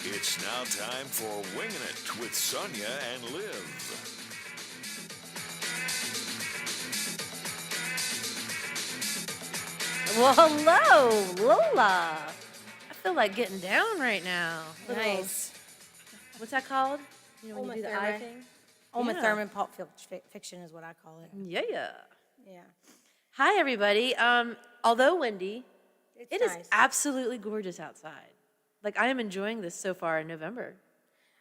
It's now time for Winging It with Sonia and Liv. Well, hello, Lola. I feel like getting down right now. Nice. What's that called? You know, when you do the eye Uma thing? Uma Yeah. Thurman Pulp Fiction is what I call it. Yeah. Yeah. Hi, everybody. Although windy, it is nice. absolutely gorgeous outside. Like, I am enjoying this so far in November.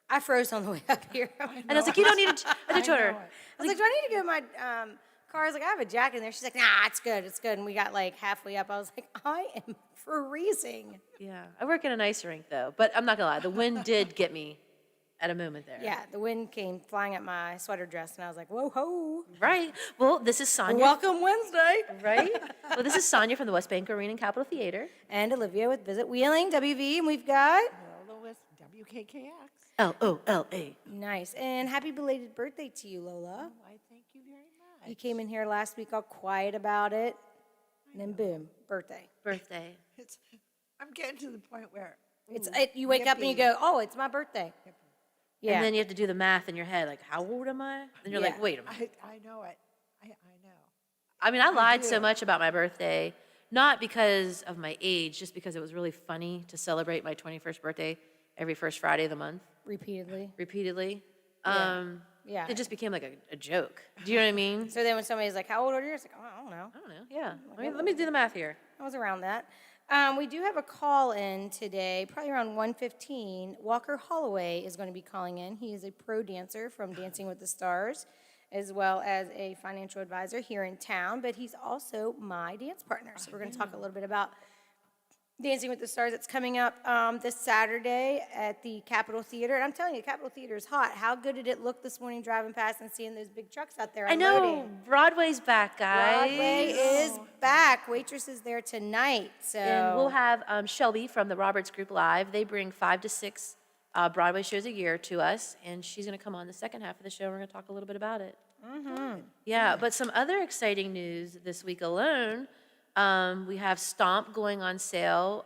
I froze on the way up here. And I was like, you don't need to. I told her. I was like, do I need to go to my car? I was like, I have a jacket in there. She's like, nah, it's good. And we got like halfway up. I was like, I am freezing. Yeah. I work in an ice rink, though. But I'm not going to lie. The wind did get me at a moment there. Yeah, the wind came flying at my sweater dress, and I was like, whoa, ho. Right. Well, this is Sonia. Welcome Wednesday. Right? Well, this is Sonia from the West Bank Arena and Capitol Theater. And Olivia with Visit Wheeling, WV, and we've got... Lola with WKKX. Lola. Nice. And happy belated birthday to you, Lola. I thank you very much. You came in here last week all quiet about it, and then boom, birthday. I'm getting to the point where You wake up and you go, oh, it's my birthday. Yeah. And then you have to do the math in your head, like, how old am I? And you're like, Yeah. wait a minute. I know it. I know. I mean, I lied so do. much about my birthday, not because of my age, just because it was really funny to celebrate my 21st birthday every first Friday of the month, repeatedly. Yeah. It just became like a joke. Do you know what I mean? So then when somebody's like, how old are you? It's like, oh, I don't know. I don't know. Yeah. Let me do the math here. I was around that. We do have a call in today, probably around 1:15. Walker Holloway is going to be calling in. He is a pro dancer from Dancing with the Stars, as well as a financial advisor here in town, but he's also my dance partner. So we're going to talk a little bit about Dancing with the Stars. It's coming up this Saturday at the Capitol Theater. And I'm telling you, Capitol Theater is hot. How good did it look this morning driving past and seeing those big trucks out there I unloading? know. Broadway's back, guys. Broadway is back. Waitress is there tonight. So And we'll have Shelby from the Roberts Group Live. They bring 5 to 6 Broadway shows a year to us, and she's going to come on the second half of the show. We're going to talk a little bit about it. Mm-hmm. Yeah, but some other exciting news this week alone. We have Stomp going on sale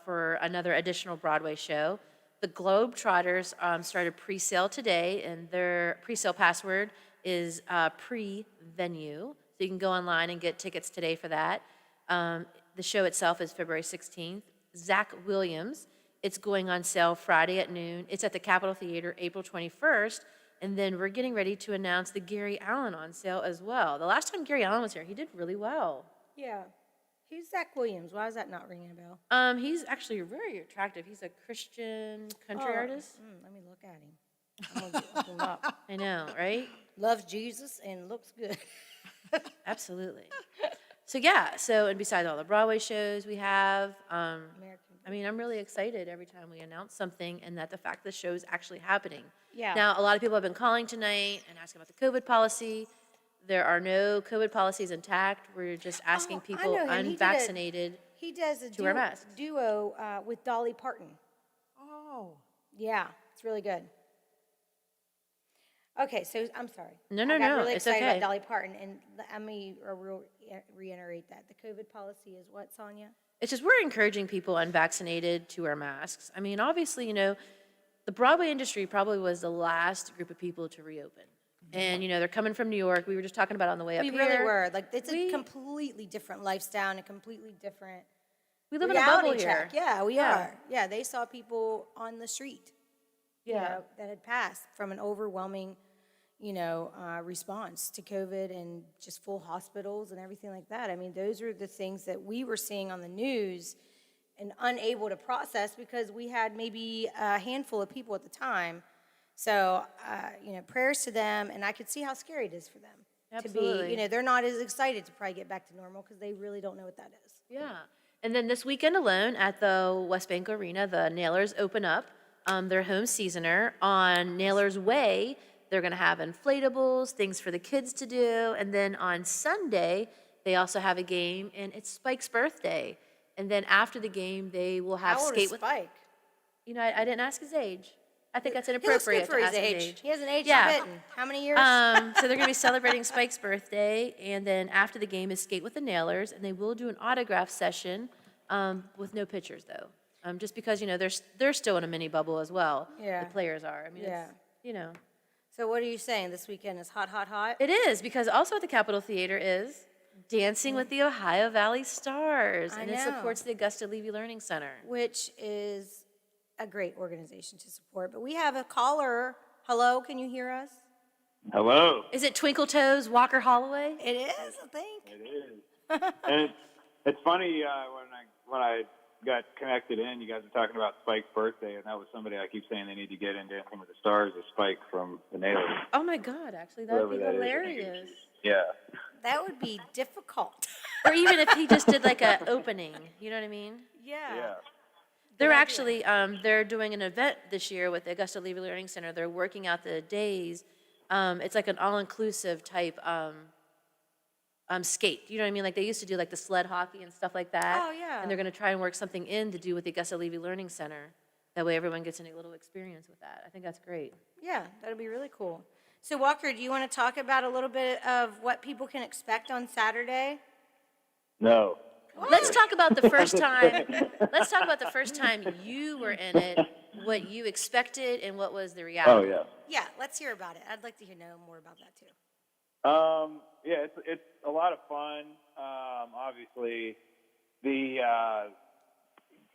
for another additional Broadway show. The Globetrotters started pre-sale today, and their pre-sale password is pre-venue. So you can go online and get tickets today for that. The show itself is February 16th. Zach Williams, it's going on sale Friday at noon. It's at the Capitol Theater April 21st. And then we're getting ready to announce the Gary Allen on sale as well. The last time Gary Allen was here, he did really well. yeah. Who's Zach Williams? Why is that not ringing a bell? He's actually very attractive. He's a Christian country artist. Let me look at him. I'm gonna look him up. I know, right? Loves Jesus and looks good. Absolutely. So yeah, and besides all the Broadway shows we have, I mean, I'm really excited every time we announce something and that the fact the show is actually happening. Yeah. Now, a lot of people have been calling tonight and asking about the COVID policy. There are no COVID policies intact. We're just asking people know him. unvaccinated. He does a wear masks. duo with Dolly Parton. Oh. Yeah, it's really good. Okay, so I'm sorry. No, I got really it's excited okay. about Dolly Parton, and let me reiterate that. The COVID policy is what, Sonia? It's just we're encouraging people unvaccinated to wear masks. I mean, obviously, the Broadway industry probably was the last group of people to reopen. And, they're coming from New York. We were just talking about it on the way up here. We really were. Like, it's a completely different lifestyle and a completely different We live in a reality bubble check. here. Yeah, we are. Yeah, they saw people on the street. Yeah. That had passed from an overwhelming, response to COVID and just full hospitals and everything like that. I mean, those are the things that we were seeing on the news and unable to process because we had maybe a handful of people at the time. So, prayers to them, and I could see how scary it is for them. Absolutely. To be, they're not as excited to probably get back to normal because they really don't know what that is. Yeah. And then this weekend alone at the West Bank Arena, the Nailers open up their home seasoner. On Nailers Way, they're going to have inflatables, things for the kids to do. And then on Sunday, they also have a game, and it's Spike's birthday. And then after the game, they will have How old skate is Spike? I didn't ask his age. I think that's He looks inappropriate good for to his ask his age. age. He hasn't aged Yeah. a bit in how many years? So they're going to be celebrating Spike's birthday, and then after the game is Skate with the Nailers, and they will do an autograph session with no pictures, though. Just because, they're still in a mini bubble as well. Yeah. The players are. I mean, Yeah. it's. So what are you saying? This weekend is hot, hot, hot? It is, because also at the Capitol Theater is Dancing with the Ohio Valley Stars. I And it know. supports the Augusta Levy Learning Center. Which is a great organization to support. But we have a caller. Hello, can you hear us? Hello. Is it Twinkle Toes Walker Holloway? It is, I think. It is. And it's funny when I got connected in, you guys were talking about Spike's birthday, and that was somebody I keep saying they need to get in Dancing with the Stars is Spike from the Nailers. Oh my God, actually, that would be Whoever that is. hilarious. Yeah. That would be difficult. Or even if he just did like a opening, you know what I mean? Yeah. They're actually, they're doing an event this year with the Augusta Levy Learning Center. They're working out the days. It's like an all-inclusive type skate. You know what I mean? Like they used to do like the sled hockey and stuff like that. Oh, yeah. And they're going to try and work something in to do with the Augusta Levy Learning Center. That way everyone gets a little experience with that. I think that's great. Yeah, that'd be really cool. So Walker, do you want to talk about a little bit of what people can expect on Saturday? No. Let's talk about the first time. Let's talk about the first time you were in it, what you expected, and what was the reality. Oh, yeah. Yeah, let's hear about it. I'd like to know more about that too. Yeah, it's a lot of fun. Obviously,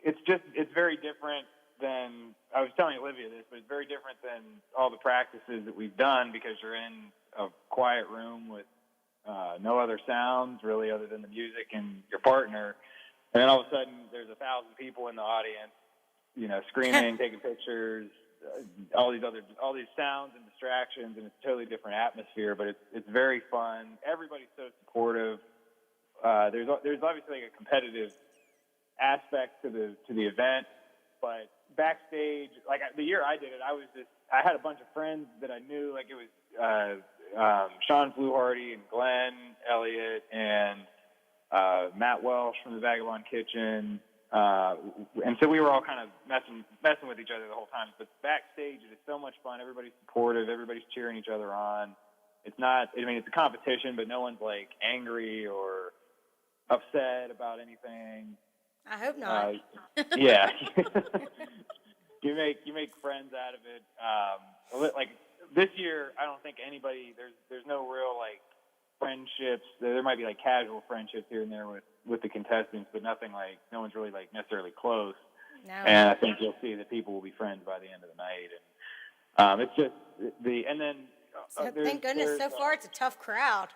it's very different than, I was telling Olivia this, but it's very different than all the practices that we've done because you're in a quiet room with no other sounds really other than the music and your partner. And then all of a sudden there's 1,000 people in the audience, screaming, taking pictures, all these sounds and distractions, and it's a totally different atmosphere, but it's very fun. Everybody's so supportive. There's obviously like a competitive aspect to the event, but backstage, like the year I did it, I had a bunch of friends that I knew, like it was Sean Fluharty and Glenn Elliott and Matt Welsh from the Vagabond Kitchen. And so we were all kind of messing with each other the whole time. But backstage, it is so much fun. Everybody's supportive. Everybody's cheering each other on. It's a competition, but no one's like angry or upset about anything. I hope not. Yeah. You make friends out of it. Like this year, I don't think anybody, there's no real like friendships. There might be like casual friendships here and there with the contestants, but nothing like, no one's really like necessarily close. No. And I think you'll see that people will be friends by the end of the night. And it's just and then Thank goodness so far it's a tough crowd.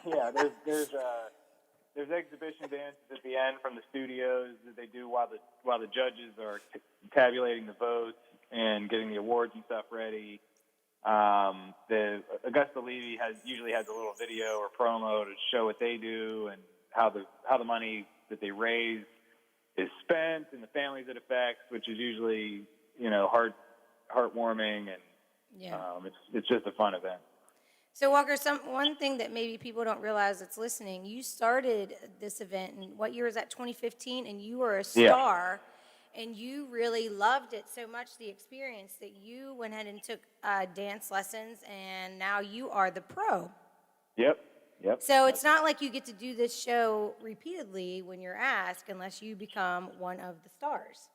yeah, there's exhibition dances at the end from the studios that they do while the judges are tabulating the votes and getting the awards and stuff ready. The Augusta Levy usually has a little video or promo to show what they do and how the money that they raise is spent and the families it affects, which is usually heartwarming, and it's just a fun event. So Walker, one thing that maybe people don't realize that's listening, you started this event in what year was that, 2015, and you were a star. And you really loved it so much, the experience, that you went ahead and took dance lessons, and now you are the pro. Yep. So it's not like you get to do this show repeatedly when you're asked, unless you become one of the stars.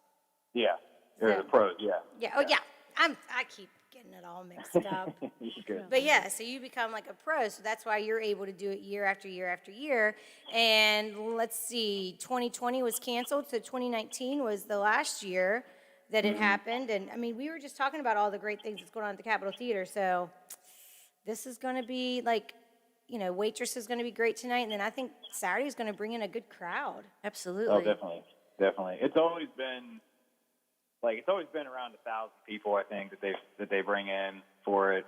Yeah, they're the pros. Yeah. Yeah. Oh, yeah. I keep getting it all mixed up. Good. But yeah, so you become like a pro, so that's why you're able to do it year after year after year. And let's see, 2020 was canceled, so 2019 was the last year that it happened. And I mean, we were just talking about all the great things that's going on at the Capitol Theater, so this is going to be like, Waitress is going to be great tonight, and then I think Saturday is going to bring in a good crowd. Absolutely. Oh, definitely. It's always been around 1,000 people, I think, that they bring in for it.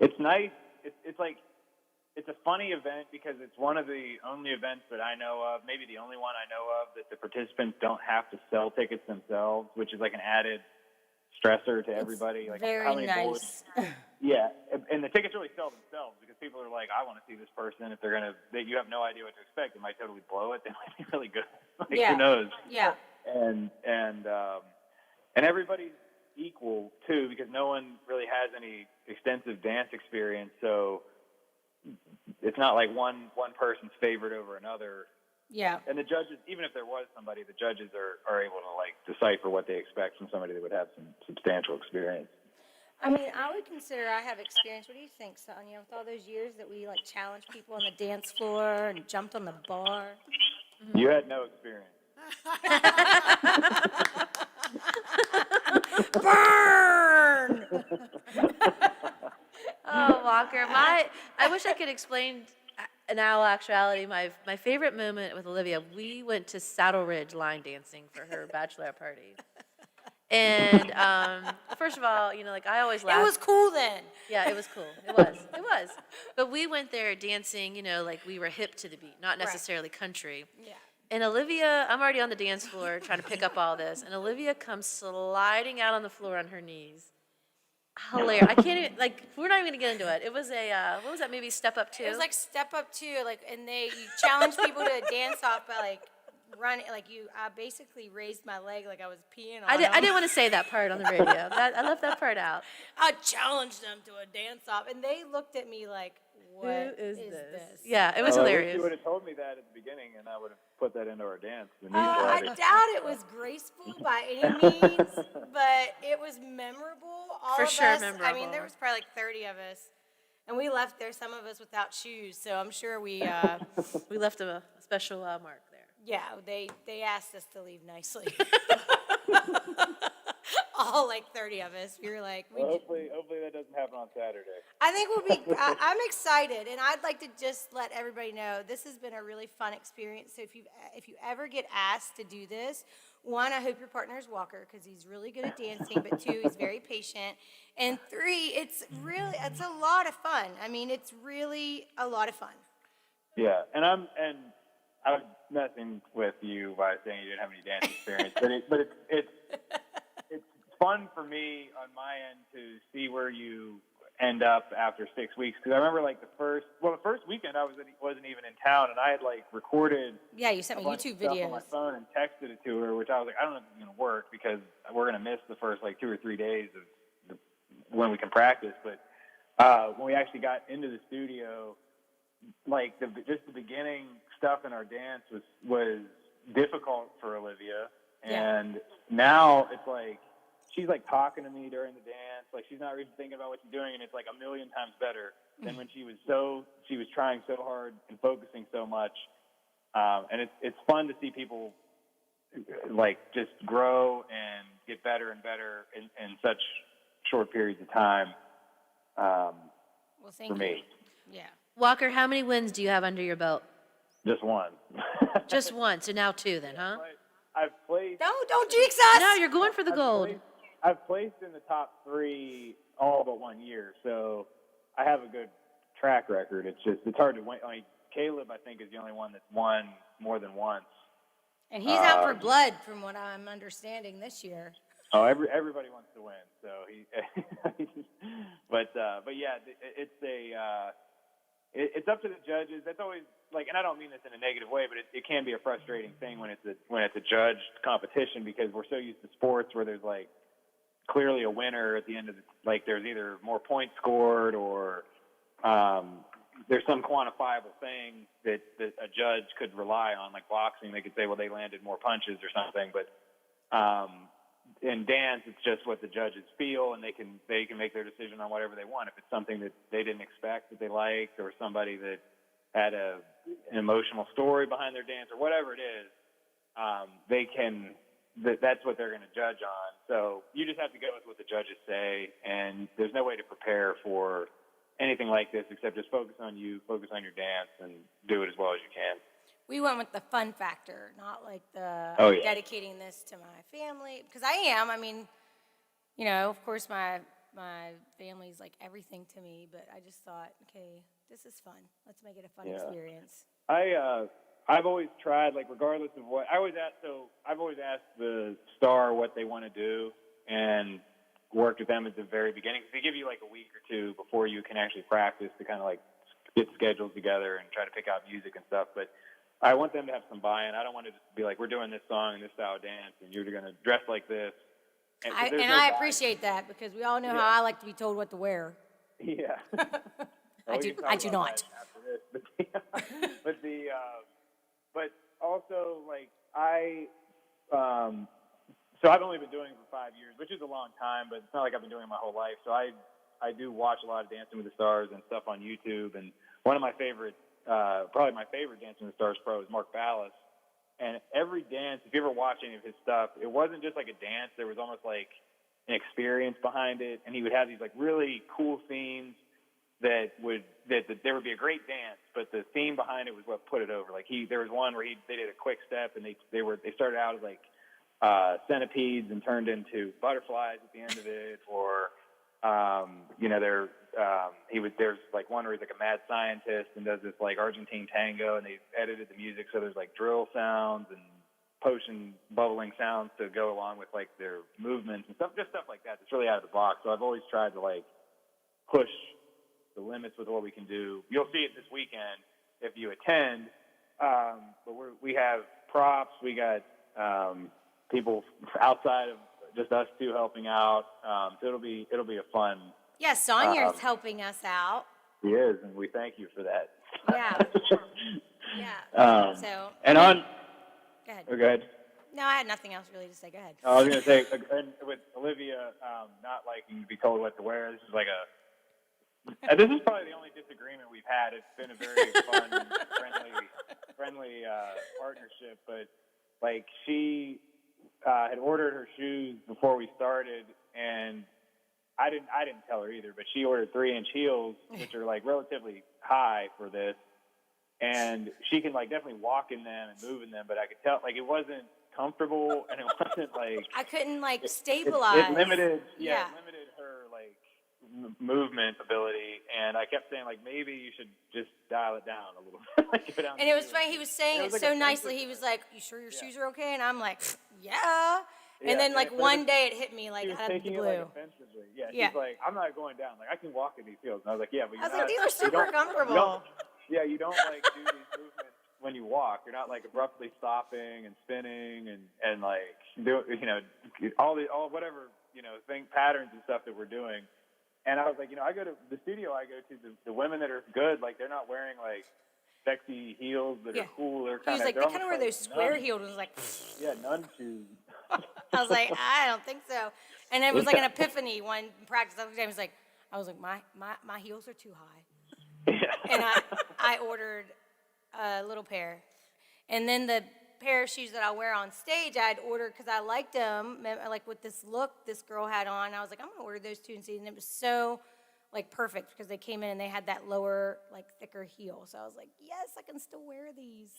It's nice. It's a funny event because it's one of the only events that I know of, maybe the only one I know of, that the participants don't have to sell tickets themselves, which is like an added stressor to everybody. Like Very nice. Yeah, and the tickets really sell themselves because people are like, I want to see this person. If you have no idea what to expect, they might totally blow it. They might be really good. Who knows? Yeah. And everybody's equal too, because no one really has any extensive dance experience. So it's not like one person's favored over another. Yeah. And the judges, even if there was somebody, the judges are able to like decipher what they expect from somebody that would have some substantial experience. I mean, I would consider I have experience. What do you think, Sonia? With all those years that we like challenged people on the dance floor and jumped on the bar. You had no experience. Burn! Oh, Walker, I wish I could explain in all actuality my favorite moment with Olivia. We went to Saddle Ridge line dancing for her bachelorette party. And first of all, like I always laugh. It was cool then. Yeah, it was cool. It was. It was. But we went there dancing, like we were hip to the beat, not necessarily country. Yeah. And Olivia, I'm already on the dance floor trying to pick up all this, and Olivia comes sliding out on the floor on her knees. Hilarious. I can't even, we're not even going to get into it. It was what was that movie, Step Up 2? It was like Step Up 2, and you challenge people to a dance off by running, I basically raised my leg like I was peeing on I them. didn't want to say that part on the radio. I left that part out. I challenged them to a dance off, and they looked at me like, what is this? Yeah, it was Well, I wish hilarious. you would have told me that at the beginning, and I would have put that into our dance. I doubt it was graceful by any means, but it was memorable. All For of sure us, I memorable. mean, there was probably 30 of us, and we left there, some of us without shoes, so I'm sure we, We left a special mark there. yeah, they asked us to leave nicely. All 30 of us. We were like, Well, hopefully that doesn't happen on Saturday. I think we'll be, I'm excited, and I'd like to just let everybody know this has been a really fun experience. So if you ever get asked to do this, one, I hope your partner is Walker because he's really good at dancing, but two, he's very patient, and three, it's a lot of fun. I mean, it's really a lot of fun. Yeah, and I was messing with you by saying you didn't have any dance experience, but it's fun for me on my end to see where you end up after 6 weeks, because I remember the first weekend I wasn't even in town, and I had recorded Yeah, you sent me bunch YouTube of stuff videos. on my phone and texted it to her, which I was like, I don't know if it's going to work because we're going to miss the first 2 or 3 days of when we can practice. But when we actually got into the studio, just the beginning stuff in our dance was difficult for Olivia, and now it's she's talking to me during the dance, she's not even thinking about what she's doing, and it's a million times better than when she was trying so hard and focusing so much. And it's fun to see people just grow and get better and better in such short periods of time. Well, thank for me, you. Yeah. Walker, how many wins do you have under your belt? just one. Just one, so now 2 then, huh? I've played. Don't jinx us. No, you're going for the gold. I've placed in the top 3 all but 1 year, so I have a good track record. It's hard to win. Caleb, I think, is the only one that's won more than once. And he's out for blood, from what I'm understanding this year. Oh, everybody wants to win, so but yeah, it's up to the judges. That's always and I don't mean this in a negative way, but it can be a frustrating thing when it's a judged competition, because we're so used to sports where there's clearly a winner at the end of there's either more points scored or there's some quantifiable thing that a judge could rely on, like boxing. They could say, well, they landed more punches or something, but in dance, it's just what the judges feel, and they can make their decision on whatever they want. If it's something that they didn't expect that they liked, or somebody that had an emotional story behind their dance, or whatever it is, that's what they're going to judge on. So you just have to go with what the judges say, and there's no way to prepare for anything like this except just focus on you, focus on your dance, and do it as well as you can. We went with the fun factor, not the dedicating this to my family, because I am. I mean, of course my family's everything to me, but I just thought, okay, this is fun. Let's make it a fun experience. I've always tried, regardless of what I've always asked the star what they want to do, and worked with them at the very beginning. They give you a week or 2 before you can actually practice to kind of get schedules together and try to pick out music and stuff. But I want them to have some buy-in. I don't want to just be we're doing this song and this style of dance, and you're going to dress like this. And I appreciate that, because we all know how I like to be told what to wear. Yeah. I do not. But also, like, so I've only been doing it for 5 years, which is a long time, but it's not like I've been doing it my whole life. So I do watch a lot of Dancing with the Stars and stuff on YouTube. And one of my favorite, probably my favorite Dancing with the Stars pro is Mark Ballas. And every dance, if you ever watch any of his stuff, it wasn't just like a dance. There was almost like an experience behind it. And he would have these like really cool themes that there would be a great dance, but the theme behind it was what put it over. Like there was one where they did a quick step and they started out as like centipedes and turned into butterflies at the end of it, or there's like one where he's like a mad scientist and does this like Argentine tango, and they edited the music so there's like drill sounds and potion bubbling sounds to go along with like their movements and stuff like that. It's really out of the box. So I've always tried to like push the limits with what we can do. You'll see it this weekend if you attend. But we have props. We got people outside of just us two helping out. So it'll be a fun. Yeah, Sonia's helping us out. She is, and we thank you for that. Yeah. Yeah. Go ahead. Go ahead. No, I had nothing else really to say. Go ahead. I was going to say, and with Olivia not liking to be told what to wear, this is probably the only disagreement we've had. It's been a very fun, friendly partnership. But like she had ordered her shoes before we started, and I didn't tell her either. But she ordered 3-inch heels, which are like relatively high for this, and she can like definitely walk in them and move in them. But I could tell like it wasn't comfortable, and it wasn't like I couldn't like stabilize. It limited her like movement ability, and I kept saying like maybe you should just dial it down a little bit. And it was funny. He was saying it so nicely. He was like, "You sure your shoes are okay?" And I'm like, "Yeah." And then like one day it hit me like out of the blue. Like, offensively. Yeah, she's like, "I'm not going down. Like I can walk in these heels." And I was like, "Yeah, but these are super comfortable." You don't like do these movements when you walk. You're not like abruptly stopping and spinning and like do all whatever patterns and stuff that we're doing. And I was like, I go to the studio. I go to the women that are good. Like they're not wearing like sexy heels that are cool. They're kind of. He was like, they kind of wear those square heeled ones. Like, nun shoes. I was like, I don't think so. And it was like an epiphany one practice. I was like, my heels are too high. Yeah. And I ordered a little pair. And then the pair of shoes that I wear on stage, I'd ordered because I liked them, like with this look this girl had on. I was like, I'm going to order those two and see. And it was so like perfect because they came in and they had that lower, like thicker heel. So I was like, yes, I can still wear these.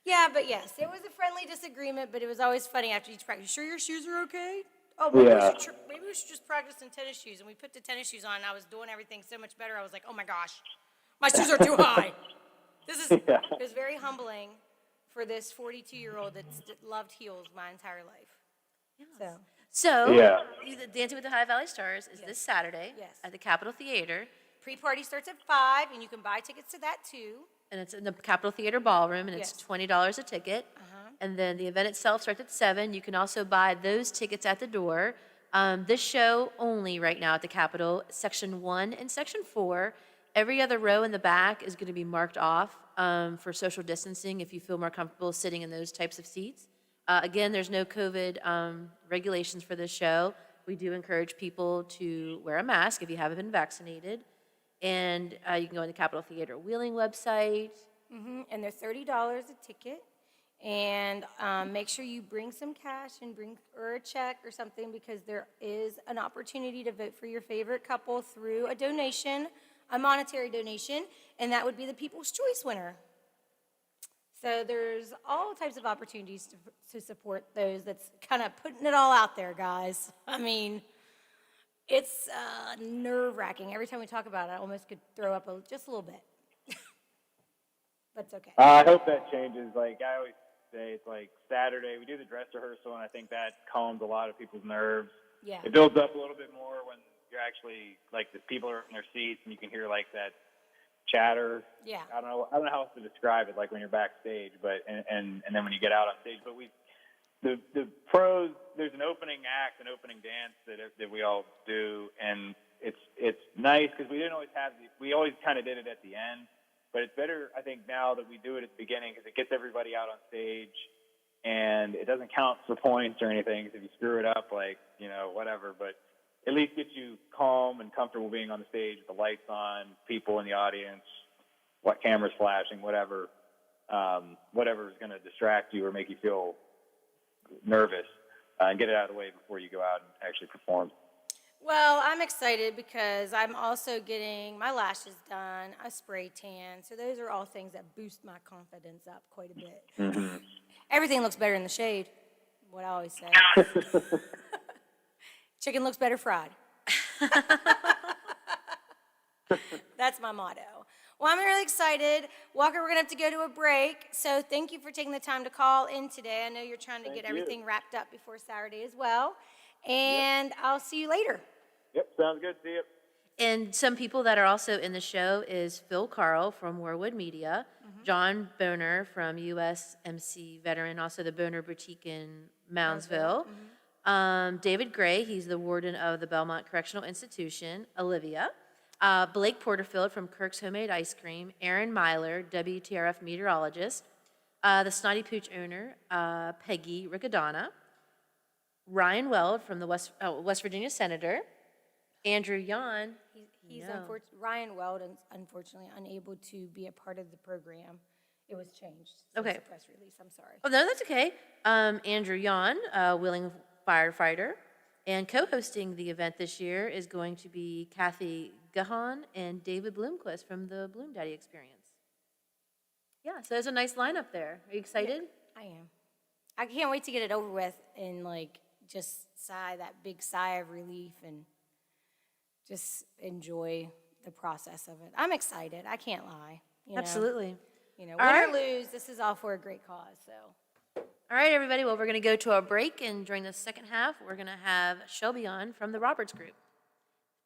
Yeah, but yes, it was a friendly disagreement, but it was always funny after each practice. You sure your shoes are okay? Oh, maybe we should just practice in tennis shoes. And we put the tennis shoes on, and I was doing everything so much better. I was like, oh my gosh, my shoes are too high. It was very humbling for this 42-year-old that loved heels my entire life. Yes. Dancing with the High Valley Stars is this Saturday at the Capitol Theater. Pre-party starts at 5, and you can buy tickets to that too. And it's in the Capitol Theater Ballroom, and it's $20 a ticket. And then the event itself starts at 7. You can also buy those tickets at the door. This show only right now at the Capitol, Section 1 and Section 4. Every other row in the back is going to be marked off for social distancing if you feel more comfortable sitting in those types of seats. Again, there's no COVID regulations for this show. We do encourage people to wear a mask if you haven't been vaccinated. And you can go on the Capitol Theater Wheeling website. And they're $30 a ticket. And make sure you bring some cash or a check or something, because there is an opportunity to vote for your favorite couple through a donation, a monetary donation, and that would be the People's Choice winner. So there's all types of opportunities to support those. That's kind of putting it all out there, guys. I mean, it's nerve-wracking. Every time we talk about it, I almost could throw up just a little bit. That's okay. I hope that changes. Like I always say, it's like Saturday. We do the dress rehearsal, and I think that calms a lot of people's nerves. Yeah. It builds up a little bit more when you're actually, like, the people are in their seats, and you can hear, like, that chatter. Yeah. I don't know how else to describe it, like, when you're backstage, but and then when you get out on stage. But the pros, there's an opening act, an opening dance that we all do, and it's nice because we always kind of did it at the end. But it's better, I think, now that we do it at the beginning because it gets everybody out on stage, and it doesn't count for points or anything. So if you screw it up, like, whatever. But at least gets you calm and comfortable being on the stage with the lights on, people in the audience, what cameras flashing, whatever is going to distract you or make you feel nervous, and get it out of the way before you go out and actually perform. Well, I'm excited because I'm also getting my lashes done, a spray tan. So those are all things that boost my confidence up quite a bit. Mm-hmm. Everything looks better in the shade, what I always say. Chicken looks better fried. That's my motto. Well, I'm really excited. Walker, we're going to have to go to a break. So thank you for taking the time to call in today. I know you're trying to get everything wrapped up before Saturday as well. And I'll see you later. Yep, sounds good. See you. And some people that are also in the show is Phil Carl from Warwood Media, John Boner from USMC veteran, also the Boner Boutique in Moundsville. David Gray, he's the warden of the Belmont Correctional Institution. Olivia. Blake Porterfield from Kirk's Homemade Ice Cream. Aaron Myler, WTRF meteorologist. The Snotty Pooch owner, Peggy Riccadonna. Ryan Weld from the West Virginia Senator. Andrew Yan. He's Ryan Weldon's unfortunately unable to be a part of the program. It was changed. Okay. It's a press release. I'm sorry. Oh, no, that's okay. Andrew Yan, willing firefighter. And co-hosting the event this year is going to be Kathy Gahan and David Bloomquist from the Bloom Daddy Experience. Yeah, so there's a nice lineup there. Are you excited? I am. I can't wait to get it over with and just sigh that big sigh of relief and just enjoy the process of it. I'm excited. I can't lie. Absolutely. Win right. or lose, this is all for a great cause. So. All right, everybody. Well, we're going to go to a break, and during the second half, we're going to have Shelby on from the Roberts Group.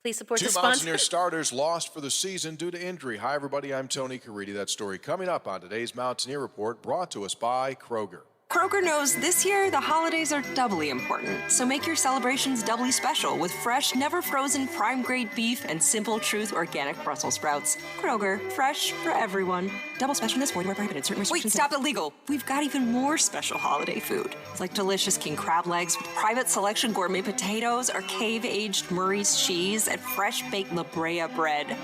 Please support the Two sponsor. Mountaineer starters lost for the season due to injury. Hi, everybody. I'm Tony Caridi. That story coming up on today's Mountaineer Report, brought to us by Kroger. Kroger knows this year the holidays are doubly important, so make your celebrations doubly special with fresh, never frozen prime grade beef and Simple Truth organic Brussels sprouts. Kroger, fresh for everyone. Double specialness, void where prohibited. Certain restrictions. Wait, stop illegal. We've got even more special holiday food, like delicious king crab legs with private selection gourmet potatoes or cave-aged Murray's cheese and fresh baked La Brea bread.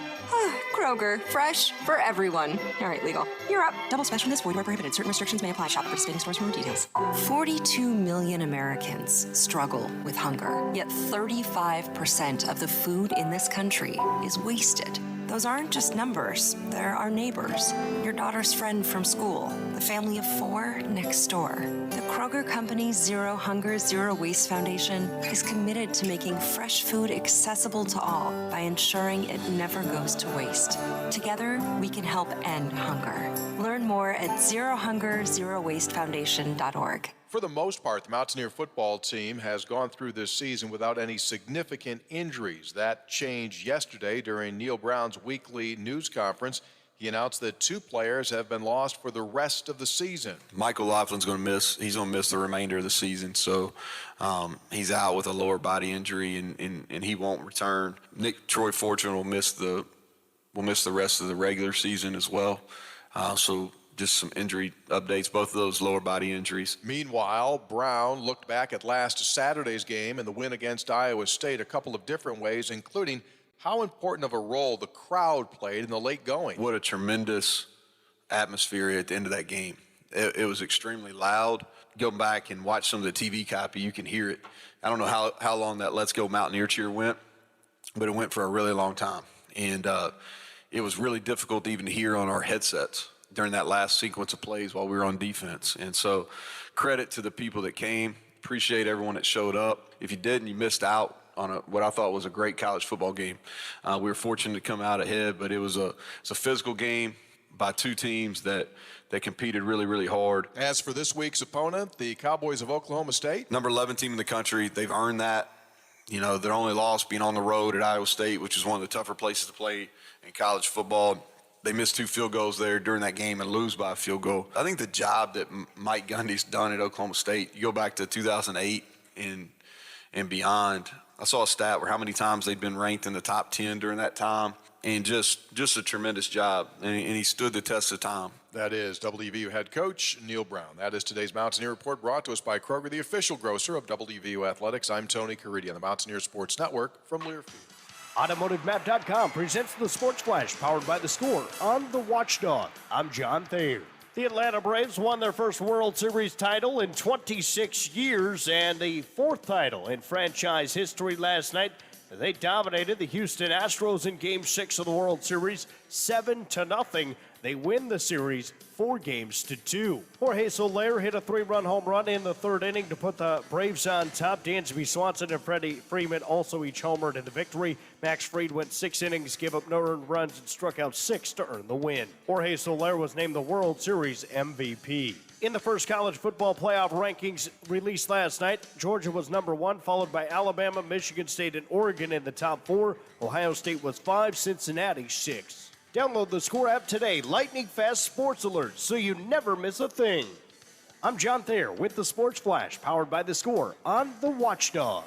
Kroger, fresh for everyone. All right, legal. You're up. Double specialness, void where prohibited. Certain restrictions may apply. Shop at participating stores for more details. 42 million Americans struggle with hunger, yet 35% of the food in this country is wasted. Those aren't just numbers, they're our neighbors, your daughter's friend from school, the family of 4 next door. The Kroger Company's Zero Hunger, Zero Waste Foundation is committed to making fresh food accessible to all by ensuring it never goes to waste. Together, we can help end hunger. Learn more at zerohunger.zerowastefoundation.org. For the most part, the Mountaineer football team has gone through this season without any significant injuries. That changed yesterday during Neil Brown's weekly news conference. He announced that 2 players have been lost for the rest of the season. Michael Laughlin's going to miss. He's going to miss the remainder of the season. So he's out with a lower body injury, and he won't return. Troy Fortune will miss the rest of the regular season as well. So just some injury updates, both of those lower body injuries. Meanwhile, Brown looked back at last Saturday's game and the win against Iowa State a couple of different ways, including how important of a role the crowd played in the late going. What a tremendous atmosphere at the end of that game. It was extremely loud. Go back and watch some of the TV copy, you can hear it. I don't know how long that Let's Go Mountaineer cheer went, but it went for a really long time. And it was really difficult even to hear on our headsets during that last sequence of plays while we were on defense. And so credit to the people that came. Appreciate everyone that showed up. If you didn't, you missed out on what I thought was a great college football game. We were fortunate to come out ahead, but it's a physical game by 2 teams that competed really, really hard. As for this week's opponent, the Cowboys of Oklahoma State. Number 11 team in the country. They've earned that. Their only loss being on the road at Iowa State, which is one of the tougher places to play in college football. They missed 2 field goals there during that game and lose by a field goal. I think the job that Mike Gundy's done at Oklahoma State, you go back to 2008 and beyond, I saw a stat where how many times they'd been ranked in the top 10 during that time. and just a tremendous job. And he stood the test of time. That is WVU head coach Neil Brown. That is today's Mountaineer Report, brought to us by Kroger, the official grocer of WVU Athletics. I'm Tony Caridi on the Mountaineer Sports Network from Learfield. AutomotiveMap.com presents the Sports Flash, powered by The Score on the Watchdog. I'm John Thayer. The Atlanta Braves won their first World Series title in 26 years and the fourth title in franchise history last night. They dominated the Houston Astros in Game 6 of the World Series, 7-0. They win the series 4-2. Jorge Soler hit a 3-run home run in the third inning to put the Braves on top. Dansby Swanson and Freddie Freeman also each homered in the victory. Max Fried went 6 innings, gave up no earned runs, and struck out 6 to earn the win. Jorge Soler was named the World Series MVP. In the first college football playoff rankings released last night, Georgia was number 1, followed by Alabama, Michigan State, and Oregon in the top 4. Ohio State was 5, Cincinnati 6. Download the Score app today, lightning fast sports alerts, so you never miss a thing. I'm John Thayer with the Sports Flash, powered by The Score on the Watchdog.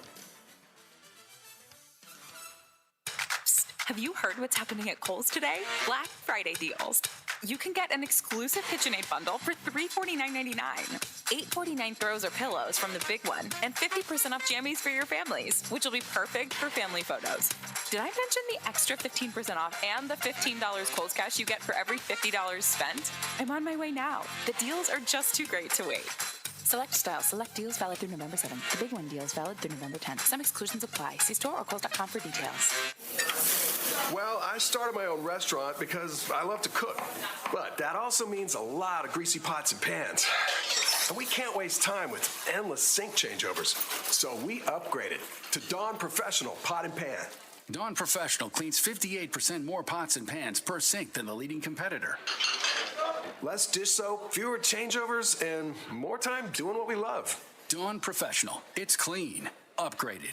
Have you heard what's happening at Kohl's today? Black Friday deals. You can get an exclusive KitchenAid bundle for $349.99. $849 throws or pillows from the big one, and 50% off jammies for your families, which will be perfect for family photos. Did I mention the extra 15% off and the $15 Kohl's cash you get for every $50 spent? I'm on my way now. The deals are just too great to wait. Select styles, select deals valid through November 7th. The big one deals valid through November 10th. Some exclusions apply. See store or Kohl's.com for details. Well, I started my own restaurant because I love to cook. But that also means a lot of greasy pots and pans. And we can't waste time with endless sink changeovers. So we upgraded to Dawn Professional Pot and Pan. Dawn Professional cleans 58% more pots and pans per sink than the leading competitor. Less dish soap, fewer changeovers, and more time doing what we love. Dawn Professional. It's clean. Upgraded.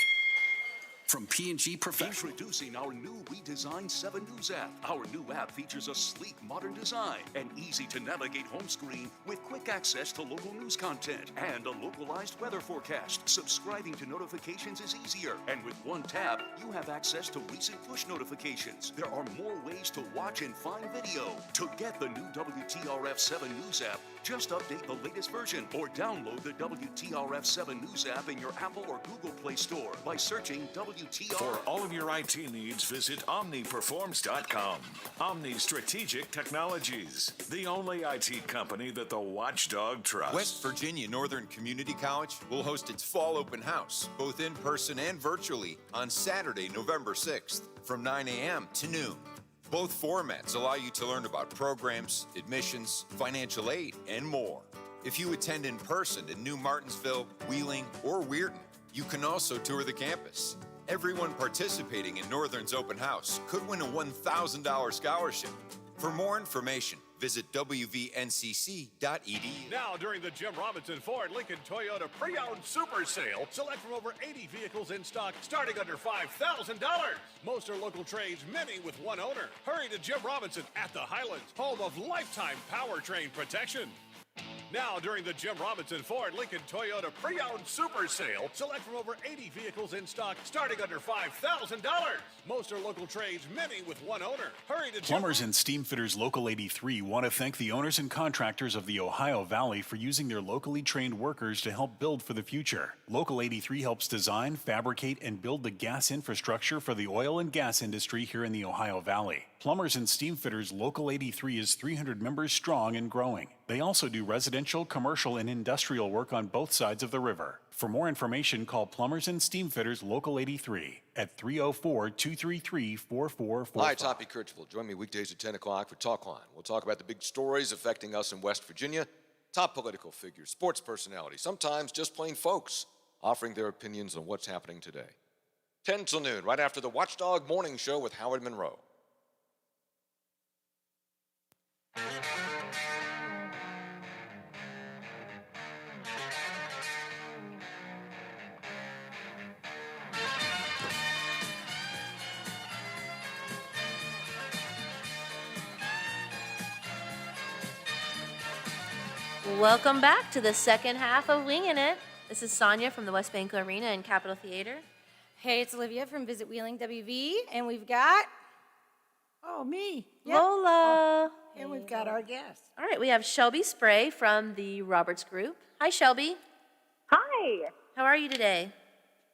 From P&G Professional. Introducing our new redesigned 7 News app. Our new app features a sleek, modern design, an easy-to-navigate home screen with quick access to local news content and a localized weather forecast. Subscribing to notifications is easier, and with one tap, you have access to recent push notifications. There are more ways to watch and find video. To get the new WTRF 7 News app, just update the latest version or download the WTRF 7 News app in your Apple or Google Play Store by searching WTRF. For all of your IT needs, visit OmniPerforms.com. Omni Strategic Technologies, the only IT company that the Watchdog trusts. West Virginia Northern Community College will host its fall open house, both in person and virtually, on Saturday, November 6th, from 9 a.m. to noon. Both formats allow you to learn about programs, admissions, financial aid, and more. If you attend in person in New Martinsville, Wheeling, or Weirton, you can also tour the campus. Everyone participating in Northern's open house could win a $1,000 scholarship. For more information, visit wvncc.edu. Now, during the Jim Robinson Ford Lincoln Toyota Pre-Owned Super Sale, select from over 80 vehicles in stock starting under $5,000. Most are local trades, many with one owner. Hurry to Jim Robinson at the Highlands, home of lifetime powertrain protection. Now, during the Jim Robinson Ford Lincoln Toyota Pre-Owned Super Sale, select from over 80 vehicles in stock starting under $5,000. Most are local trades, many with one owner. Hurry to Plumbers and Steam Fitters Local 83 want to thank the owners and contractors of the Ohio Valley for using their locally trained workers to help build for the future. Local 83 helps design, fabricate, and build the gas infrastructure for the oil and gas industry here in the Ohio Valley. Plumbers and Steam Fitters Local 83 is 300 members strong and growing. They also do residential, commercial, and industrial work on both sides of the river. For more information, call Plumbers and Steam Fitters Local 83 at 304-233-4445. Hi, Toppy Kirchville. Join me weekdays at 10 o'clock for Talk Line. We'll talk about the big stories affecting us in West Virginia, top political figures, sports personalities, sometimes just plain folks offering their opinions on what's happening today. 10 till noon, right after the Watchdog Morning Show with Howard Monroe. Welcome back to the second half of Winging It. This is Sonia from the West Bank Arena and Capitol Theater. Hey, it's Olivia from Visit Wheeling WV, and we've got Oh, me. Lola. And we've got our guest. All right, we have Shelby Spray from the Roberts Group. Hi, Shelby. Hi. How are you today?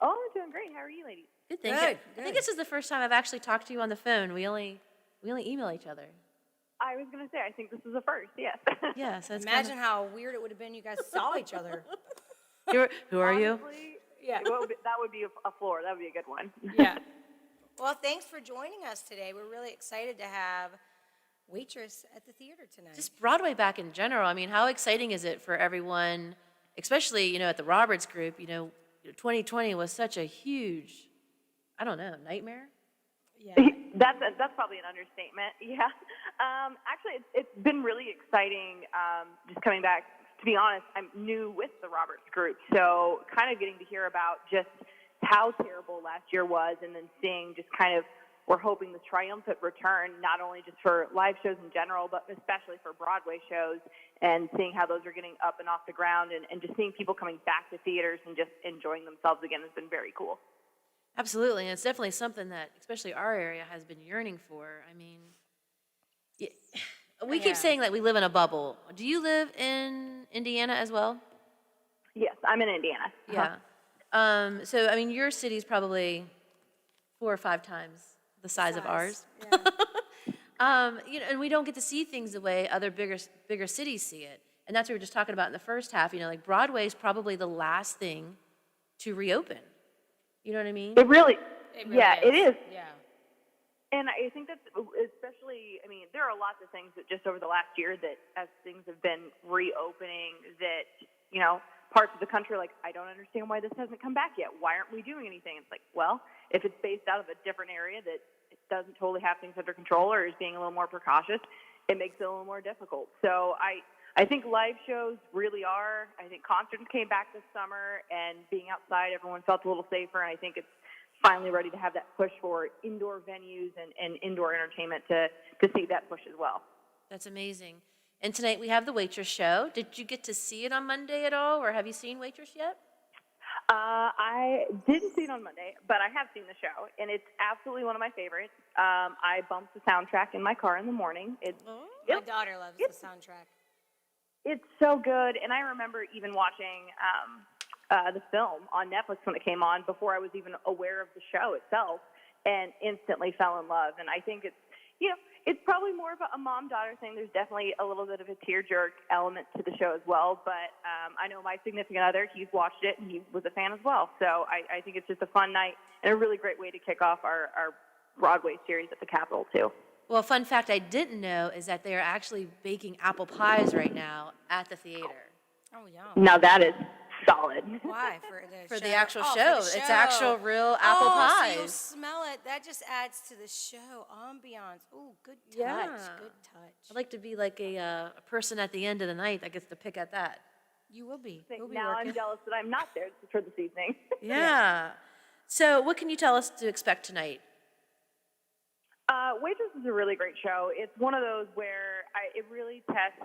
Oh, I'm doing great. How are you, ladies? Good, thank you. I think this is the first time I've actually talked to you on the phone. We only email each other. I was going to say, I think this is a first, yes. Yeah, so it's Imagine how weird it would have been you guys saw each other. Who are you? Honestly, Yeah. that would be a floor. That would be a good one. Yeah. Well, thanks for joining us today. We're really excited to have Waitress at the theater tonight. Just Broadway back in general. I mean, how exciting is it for everyone, especially, at the Roberts Group, 2020 was such a huge, I don't know, nightmare? Yeah. That's probably an understatement. Yeah. Actually, it's been really exciting just coming back. To be honest, I'm new with the Roberts Group, so kind of getting to hear about just how terrible last year was, and then seeing just kind of, we're hoping this triumphant return, not only just for live shows in general, but especially for Broadway shows, and seeing how those are getting up and off the ground, and just seeing people coming back to theaters and just enjoying themselves again has been very cool. Absolutely, and it's definitely something that, especially our area, has been yearning for. I mean, we keep saying that we live in a bubble. Do you live in Indiana as well? Yes, I'm in Indiana. Yeah. So, I mean, your city's probably 4 or 5 times the size of ours. And we don't get to see things the way other bigger cities see it. And that's what we were just talking about in the first half. Like Broadway is probably the last thing to reopen. You know what I mean? It really yeah, it is. Yeah. And I think that's especially, I mean, there are lots of things that just over the last year that as things have been reopening that, parts of the country are like, I don't understand why this hasn't come back yet. Why aren't we doing anything? It's like, well, if it's based out of a different area that it doesn't totally have things under control or is being a little more precautious, it makes it a little more difficult. So I think live shows really are. I think concerts came back this summer, and being outside, everyone felt a little safer, and I think it's finally ready to have that push for indoor venues and indoor entertainment to see that push as well. That's amazing. And tonight we have the Waitress show. Did you get to see it on Monday at all, or have you seen Waitress yet? I didn't see it on Monday, but I have seen the show, and it's absolutely one of my favorites. I bumped the soundtrack in my car in the morning. My daughter loves the soundtrack. It's so good, and I remember even watching the film on Netflix when it came on before I was even aware of the show itself, and instantly fell in love. And I think it's probably more of a mom-daughter thing. There's definitely a little bit of a tear-jerk element to the show as well, but I know my significant other, he's watched it, and he was a fan as well. So I think it's just a fun night and a really great way to kick off our Broadway series at the Capitol, too. Well, a fun fact I didn't know is that they're actually baking apple pies right now at the theater. Oh, yeah. Now that is solid. Why? For the actual Oh, show. for the It's show. actual real apple pies. So you'll smell it. That just adds to the show ambiance. Ooh, good touch. Yeah. Good touch. I'd like to be like a person at the end of the night that gets to pick at that. You will be. You'll be Now working. I'm jealous that I'm not there for this evening. Yeah. So what can you tell us to expect tonight? Waitress is a really great show. It's one of those where it really tests,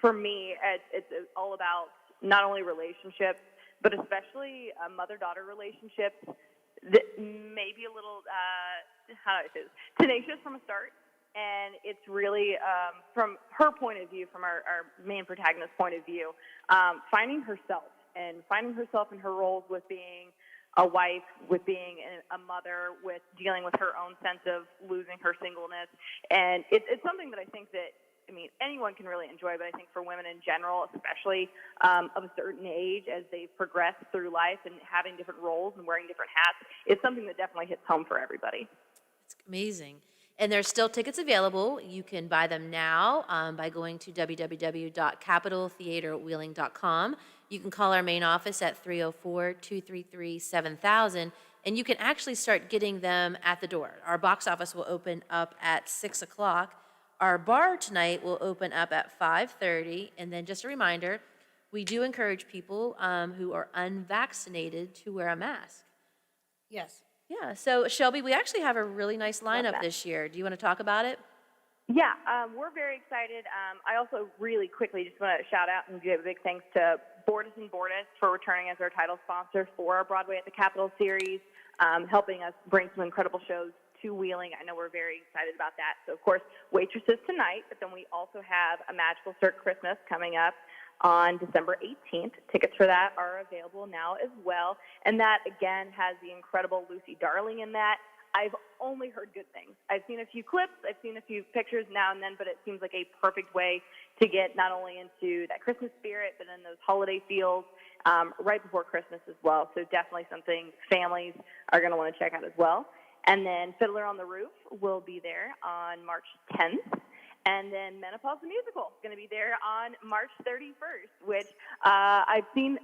for me, it's all about not only relationships, but especially mother-daughter relationships that may be a little, how do I say this, tenacious from a start. And it's really, from her point of view, from our main protagonist's point of view, finding herself in her roles with being a wife, with being a mother, with dealing with her own sense of losing her singleness. And it's something that I think that, anyone can really enjoy, but I think for women in general, especially of a certain age, as they progress through life and having different roles and wearing different hats, it's something that definitely hits home for everybody. It's amazing. And there's still tickets available. You can buy them now by going to www.capitoltheaterwheeling.com. You can call our main office at 304-233-7000, and you can actually start getting them at the door. Our box office will open up at 6 o'clock. Our bar tonight will open up at 5:30, and then just a reminder, we do encourage people who are unvaccinated to wear a mask. Yes. Yeah, so Shelby, we actually have a really nice lineup this year. Do you want to talk about it? Yeah, we're very excited. I also really quickly just want to shout out and give a big thanks to Bordis & Bordis for returning as our title sponsor for our Broadway at the Capitol series, helping us bring some incredible shows to Wheeling. I know we're very excited about that. So, of course, Waitresses tonight, but then we also have a Magical Cirque Christmas coming up on December 18th. Tickets for that are available now as well. And that, again, has the incredible Lucy Darling in that. I've only heard good things. I've seen a few clips, I've seen a few pictures now and then, but it seems like a perfect way to get not only into that Christmas spirit, but in those holiday feels right before Christmas as well. So definitely something families are going to want to check out as well. And then Fiddler on the Roof will be there on March 10th. And then Menopause the Musical is going to be there on March 31st, which I've seen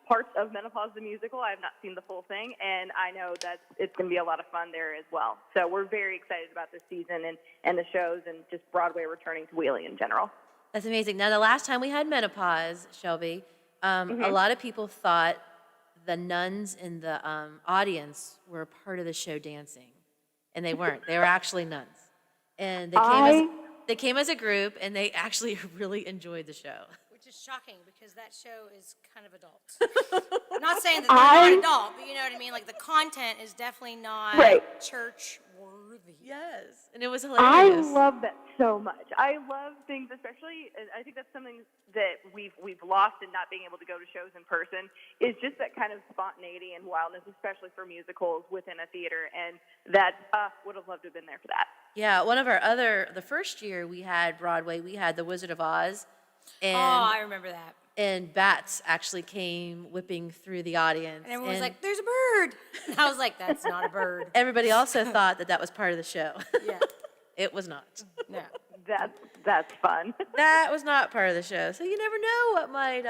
parts of Menopause the Musical. I have not seen the full thing, and I know that it's going to be a lot of fun there as well. So we're very excited about this season and the shows and just Broadway returning to Wheeling in general. That's amazing. Now, the last time we had Menopause, Shelby, a lot of people thought the nuns in the audience were part of the show dancing, and they weren't. They were actually nuns. And they came as a group, and they actually really enjoyed the show. Which is shocking because that show is kind of adult. I'm not saying that they're not adult, but you know what I mean? Like the content is definitely not church worthy. Yes, and it was I hilarious. love that so much. I love things, especially, and I think that's something that we've lost in not being able to go to shows in person, is just that kind of spontaneity and wildness, especially for musicals within a theater, and that would have loved to have been there for that. Yeah, the first year we had Broadway, we had The Wizard of Oz. And, I remember that. And bats actually came whipping through the audience. And everyone was like, there's a bird. And I was like, that's not a bird. Everybody also thought that was part of the show. Yeah. It was not. No. That's fun. That was not part of the show. So you never know what might...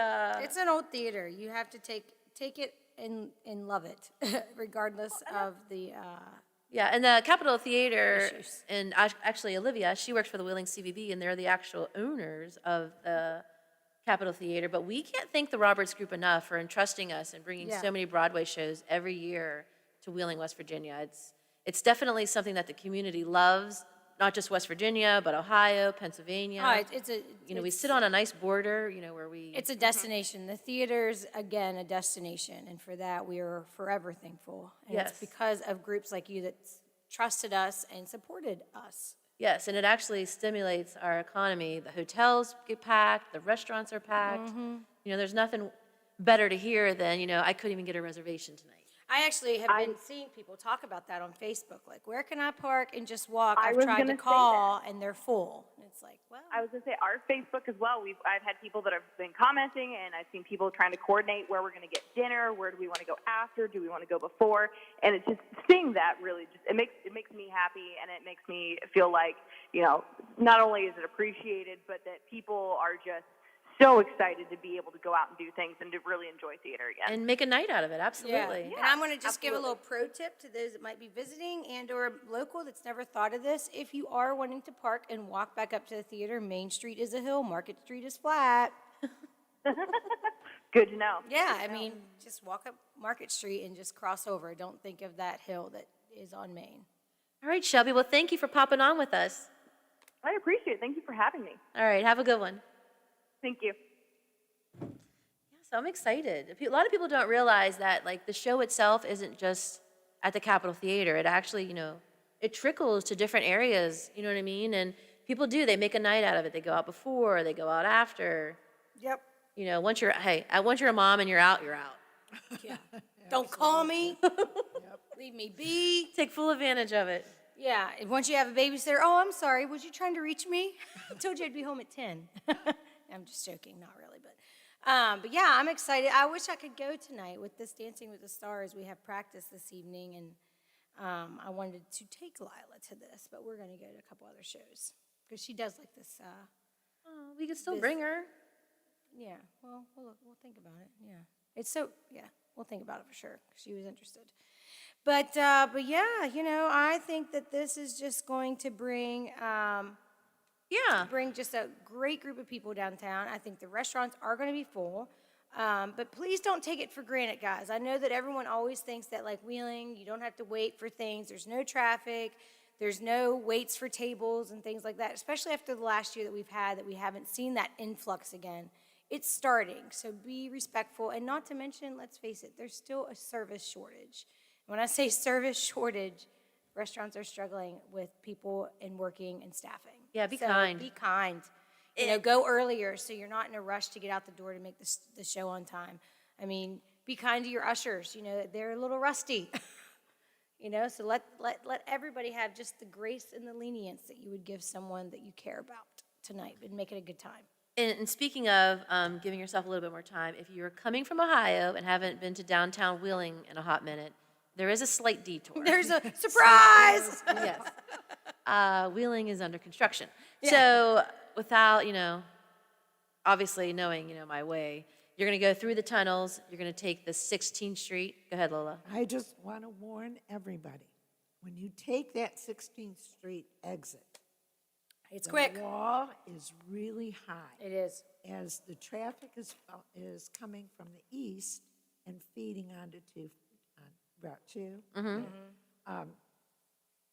It's an old theater. You have to take it and love it, regardless of the... Yeah, and the Capitol Theater, and actually Olivia, she works for the Wheeling CVB, and they're the actual owners of the Capitol Theater. But we can't thank the Roberts Group enough for entrusting us and bringing so many Broadway shows every year to Wheeling, West Virginia. It's definitely something that the community loves, not just West Virginia, but Ohio, Pennsylvania. We sit on a nice border, where we... It's a destination. The theater's, again, a destination, and for that, we are forever thankful. And it's because of groups like you that trusted us and supported us. Yes, and it actually stimulates our economy. The hotels get packed, the restaurants are packed. There's nothing better to hear than, I couldn't even get a reservation tonight. I actually have been seeing people talk about that on Facebook. Like, where can I park and just walk? I've tried to call, and they're full. And it's like, well. I was going to say, our Facebook as well. I've had people that have been commenting, and I've seen people trying to coordinate where we're going to get dinner, where do we want to go after, do we want to go before? And it's just seeing that really it makes me happy, and it makes me feel like, not only is it appreciated, but that people are just so excited to be able to go out and do things and to really enjoy theater again. And make a night out of it, absolutely. Yeah. And I'm going to just give a little pro tip to those that might be visiting and or local that's never thought of this. If you are wanting to park and walk back up to the theater, Main Street is a hill, Market Street is flat. Good to know. Yeah, I mean, just walk up Market Street and just cross over. Don't think of that hill that is on Main. All right, Shelby. Well, thank you for popping on with us. I appreciate it. Thank you for having me. All right, have a good one. Thank you. Yeah, so I'm excited. A lot of people don't realize that, the show itself isn't just at the Capitol Theater. It actually, it trickles to different areas, you know what I mean? And people do. They make a night out of it. They go out before, they go out after. Yep. Once you're a mom and you're out, you're out. Yeah. Don't call me. Leave me be. Take full advantage of it. Yeah, and once you have a babysitter, oh, I'm sorry, was you trying to reach me? I told you I'd be home at 10. I'm just joking, not really, but yeah, I'm excited. I wish I could go tonight with this Dancing with the Stars. We have practice this evening, and I wanted to take Lila to this, but we're going to go to a couple other shows because she does like this. We could still bring her. Yeah, well, we'll think about it. Yeah, we'll think about it for sure because she was interested. But yeah, I think that this is just going to bring just a great group of people downtown. I think the restaurants are going to be full. But please don't take it for granted, guys. I know that everyone always thinks that, like Wheeling, you don't have to wait for things. There's no traffic. There's no waits for tables and things like that, especially after the last year that we've had that we haven't seen that influx again. It's starting, so be respectful. And not to mention, let's face it, there's still a service shortage. When I say service shortage, restaurants are struggling with people and working and staffing. Yeah, be So kind. Be kind. You know, go earlier so you're not in a rush to get out the door to make the show on time. I mean, be kind to your ushers. You know, they're a little rusty. You know, so let everybody have just the grace and the lenience that you would give someone that you care about tonight and make it a good time. And speaking of giving yourself a little bit more time, if you're coming from Ohio and haven't been to downtown Wheeling in a hot minute, there is a slight detour. There's a surprise! Yes. Wheeling is under construction. So without, obviously knowing, my way, you're going to go through the tunnels. You're going to take the 16th Street. Go ahead, Lola. I just want to warn everybody, when you take that 16th Street exit, it's the quick. wall is really high. It is. As the traffic is coming from the east and feeding onto Route 2.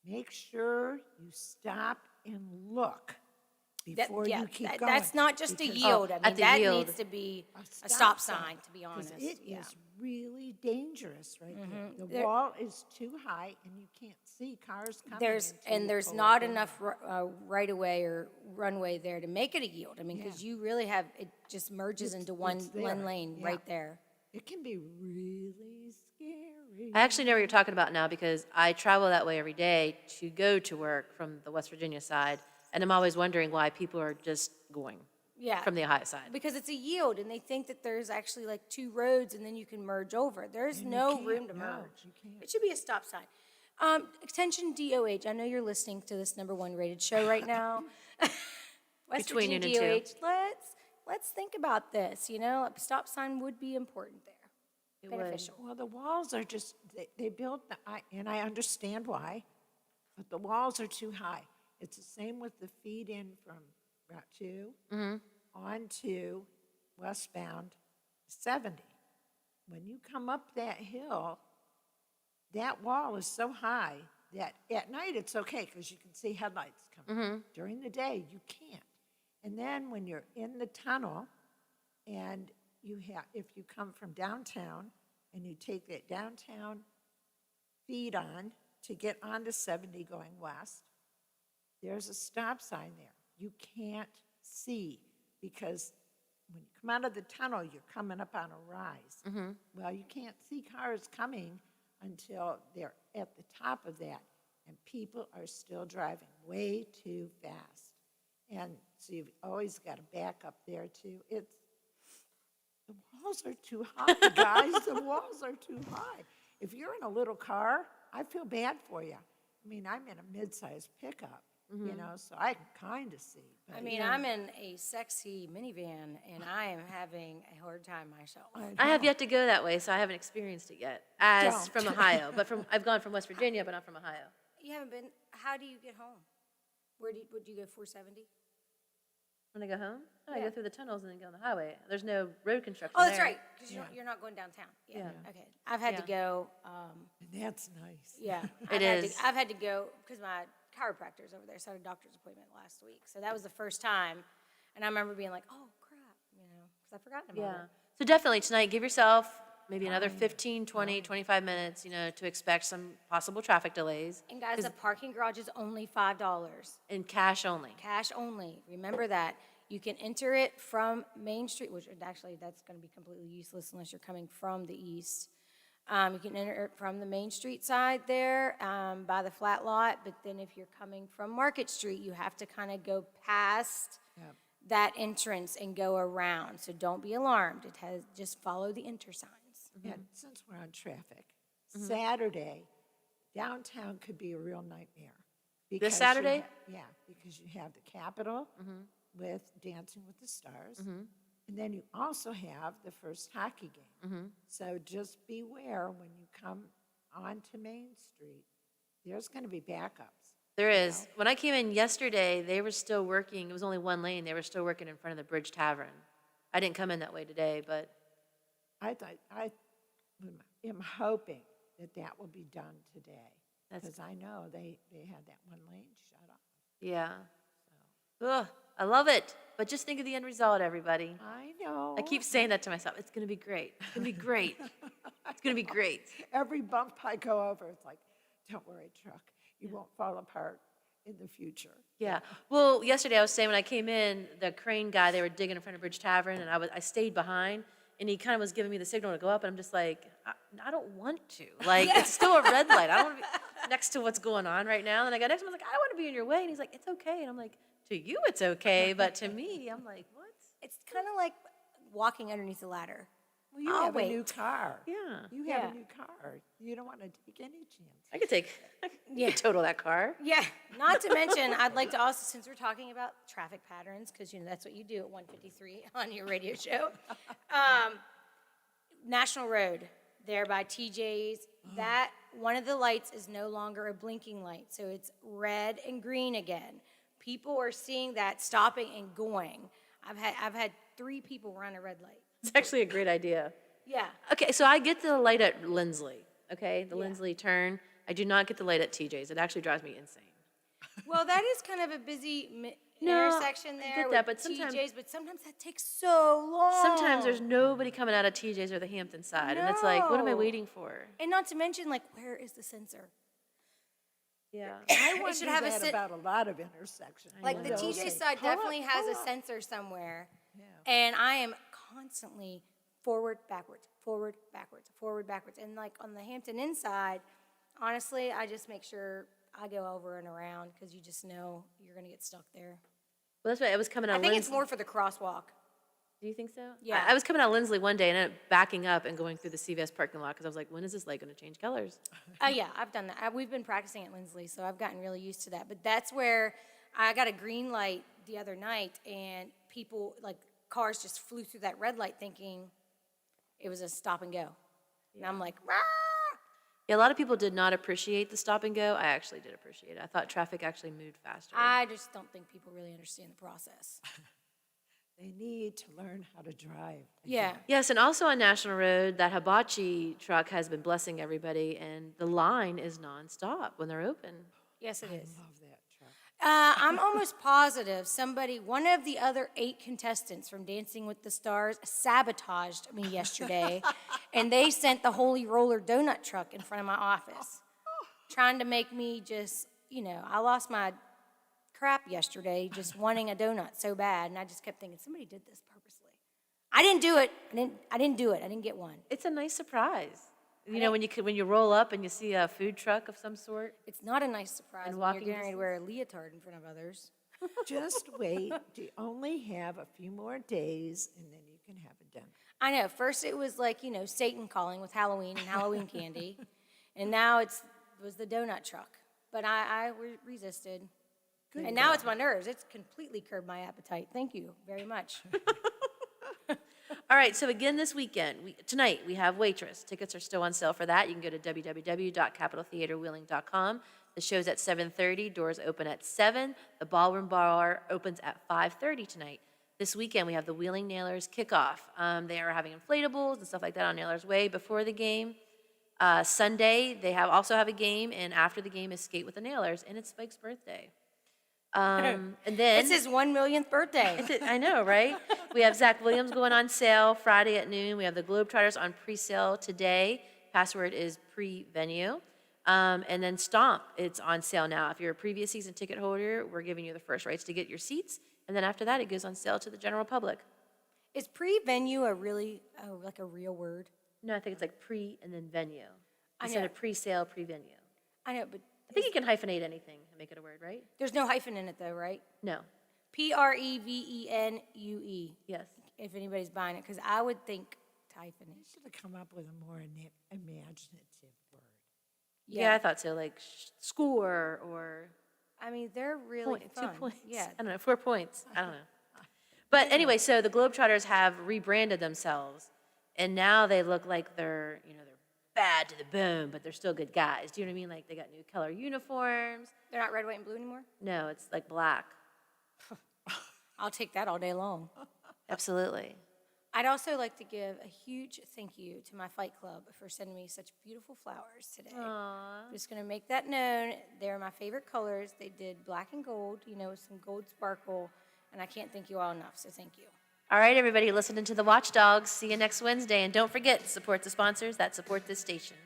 Make sure you stop and look before you keep going. That's not just a because- yield. I at mean, the that yield. needs to be a stop sign, to be honest. It Yeah. is really dangerous right there. The There- wall is too high and you can't see cars coming. There's until you there's pull not up in enough right of way or runway there to make it a yield. I mean, because you really have it just merges into one there. lane Yeah. right there. It can be really scary. I actually know what you're talking about now because I travel that way every day to go to work from the West Virginia side, and I'm always wondering why people are just going Yeah. from the Ohio side. Because it's a yield, and they think that there's actually like two roads, and then you can merge over. There's And you no can't, room to no, merge. you can't. It should be a stop sign. Attention DOH, I know you're listening to this #1 rated show right now. West Between Virginia noon and 2. DOH, let's think about this. You know, a stop sign would be important there. It would. Beneficial. Well, the walls are just, they built, and I understand why, but the walls are too high. It's the same with the feed in from Route 2 onto westbound 70. When you come up that hill, that wall is so high that at night it's okay because you can see headlights coming. During the day, you can't. And then when you're in the tunnel and if you come from downtown and you take that downtown feed on to get onto 70 going west, there's a stop sign there. You can't see because when you come out of the tunnel, you're coming up on a rise. Well, you can't see cars coming until they're at the top of that, and people are still driving way too fast. And so you've always got to back up there too. The walls are too high, guys. The walls are too high. If you're in a little car, I feel bad for you. I mean, I'm in a mid-sized pickup, so I can kind of see. But I mean, I'm in a sexy minivan, and I am having a hard time myself. I have yet to go that way, so I haven't experienced it yet. From Ohio, but I've gone from West Virginia, but not from Ohio. You haven't been. How do you get home? Would you go 470? When I go home, I Yeah. go through the tunnels and then go on the highway. There's no road construction Oh, that's there. right, because you're not going downtown. Yeah. Yeah. Okay. I've had to go. And that's nice. Yeah. It is. I've had to go because my chiropractor's over there, so I had a doctor's appointment last week. So that was the first time, and I remember being like, "Oh crap," because I've forgotten about Yeah. it. So definitely tonight, give yourself maybe another 15, 20, 25 minutes, to expect some possible traffic delays. And guys, the parking garage is only $5. And cash only. Cash only. Remember that. You can enter it from Main Street, which actually that's going to be completely useless unless you're coming from the east. You can enter it from the Main Street side there by the flat lot, but then if you're coming from Market Street, you have to kind of go past that entrance and go around. So don't be alarmed. Just follow the enter signs. And since we're on traffic, Saturday, downtown could be a real nightmare. This Saturday? Because you have the Capitol with Dancing with the Stars, and then you also have the first hockey game. So just beware when you come onto Main Street, there's going to be backups. There is. When I came in yesterday, they were still working. It was only one lane. They were still working in front of the Bridge Tavern. I didn't come in that way today, but I am hoping that will be done today, because I know they had that one lane shut off. yeah. Ugh, I love it. But just think of the end result, everybody. I know. I keep saying that to myself. It's going to be great. It's going to be great. It's going to be great. Every bump I go over, it's like, don't worry, truck. you won't fall apart in the future. Yeah. Well, yesterday I was saying when I came in, the crane guy, they were digging in front of Bridge Tavern, and I stayed behind, and he kind of was giving me the signal to go up, and I'm just like, I don't want to. Like, it's still a red light. I don't want to be next to what's going on right now. And I got next to him, I was like, I don't want to be in your way. And he's like, it's okay. And I'm like, to you it's okay, but to me, I'm like, what? It's kind of like walking underneath a ladder. Well, you I'll have a wait. new car. Yeah. You have a new car. You don't want to take any chance. I could total that car. Yeah, not to mention, I'd like to also, since we're talking about traffic patterns, because that's what you do at 153 on your radio show. National Road, there by TJ's, that one of the lights is no longer a blinking light, so it's red and green again. People are seeing that, stopping and going. I've had 3 people run a red light. It's actually a great idea. Yeah. Okay, so I get the light at Lindsley, okay? The Lindsley turn. I do not get the light at TJ's. It actually drives me insane. Well, that is kind of a busy No, intersection I there get with that, but sometimes- TJ's, but sometimes that takes so long. Sometimes there's nobody coming out of TJ's or the Hampton side, and it's like, what am I No. waiting for? And not to mention, like, where is the sensor? Yeah. I It wonder should have a that about a lot of intersections. Like the They'll TJ say, side "Pull up, definitely has pull a up." sensor somewhere, and I am constantly forward, backwards, forward, backwards, forward, backwards. And like on the Hampton inside, honestly, I just make sure I go over and around because you just know you're gonna get stuck there. Well, that's why I was coming out. I think it's more for the crosswalk. Do you think so? Yeah. I was coming out of Lindsley one day and ended up backing up and going through the CVS parking lot because I was like, when is this light going to change colors? Oh yeah, I've done that. We've been practicing at Lindsley, so I've gotten really used to that. But that's where I got a green light the other night, and people, like cars, just flew through that red light thinking it was a stop and go. And I'm like, rah! Yeah, a lot of people did not appreciate the stop and go. I actually did appreciate it. I thought traffic actually moved faster. I just don't think people really understand the process. They need to learn how to drive. Yeah. Yes, and also on National Road, that hibachi truck has been blessing everybody, and the line is nonstop when they're open. Yes, it is. I love that truck. I'm almost positive one of the other 8 contestants from Dancing with the Stars sabotaged me yesterday, and they sent the Holy Roller donut truck in front of my office, trying to make me just, I lost my crap yesterday just wanting a donut so bad, and I just kept thinking, somebody did this purposely. I didn't do it. I didn't do it. I didn't get one. It's a nice surprise. When you roll up and you see a food truck of some sort. It's not a nice surprise And when you're walking getting ready to wear a leotard in front of others. Just wait. You only have a few more days, and then you can have a dinner. I know. First it was like, Satan calling with Halloween and Halloween candy. And now it was the donut truck. But I resisted. Good and now girl. it's my nerves. It's completely curbed my appetite. Thank you very much. All right, so again this weekend, tonight we have Waitress. Tickets are still on sale for that. You can go to www.capitoltheaterwheeling.com. The show's at 7:30. Doors open at 7. The ballroom bar opens at 5:30 tonight. This weekend we have the Wheeling Nailers kickoff. They are having inflatables and stuff like that on Nailers Way before the game. Sunday they also have a game, and after the game is Skate with the Nailers, and it's Spike's birthday. And then It's his 1 millionth birthday. I know, right? We have Zach Williams going on sale Friday at noon. We have the Globetrotters on pre-sale today. Password is pre-venue. And then Stomp, it's on sale now. If you're a previous season ticket holder, we're giving you the first rights to get your seats. And then after that, it goes on sale to the general public. Is pre-venue a real word? No, I think it's like pre and then venue. I Instead know. of pre-sale, pre-venue. I know, but I think you can hyphenate anything and make it a word, right? there's no hyphen in it though, right? No. Prevenue. Yes. If anybody's buying it, because I would think to hyphenate. You should have come up with a more imaginative word. Yeah, I thought so, like score or I mean, they're really fun. 2 points. Yeah. I don't know, 4 points. I don't know. But anyway, so the Globetrotters have rebranded themselves, and now they look like they're bad to the bone, but they're still good guys. Do you know what I mean? Like they got new color uniforms. They're not red, white, and blue anymore? No, it's like black. I'll take that all day long. Absolutely. I'd also like to give a huge thank you to my Fight Club for sending me such beautiful flowers today. I'm just going to make that known. They're my favorite colors. They did black and gold, with some gold sparkle, and I can't thank you all enough, so thank you. All right, everybody, listening to the Watchdogs. See you next Wednesday, and don't forget, support the sponsors that support this station.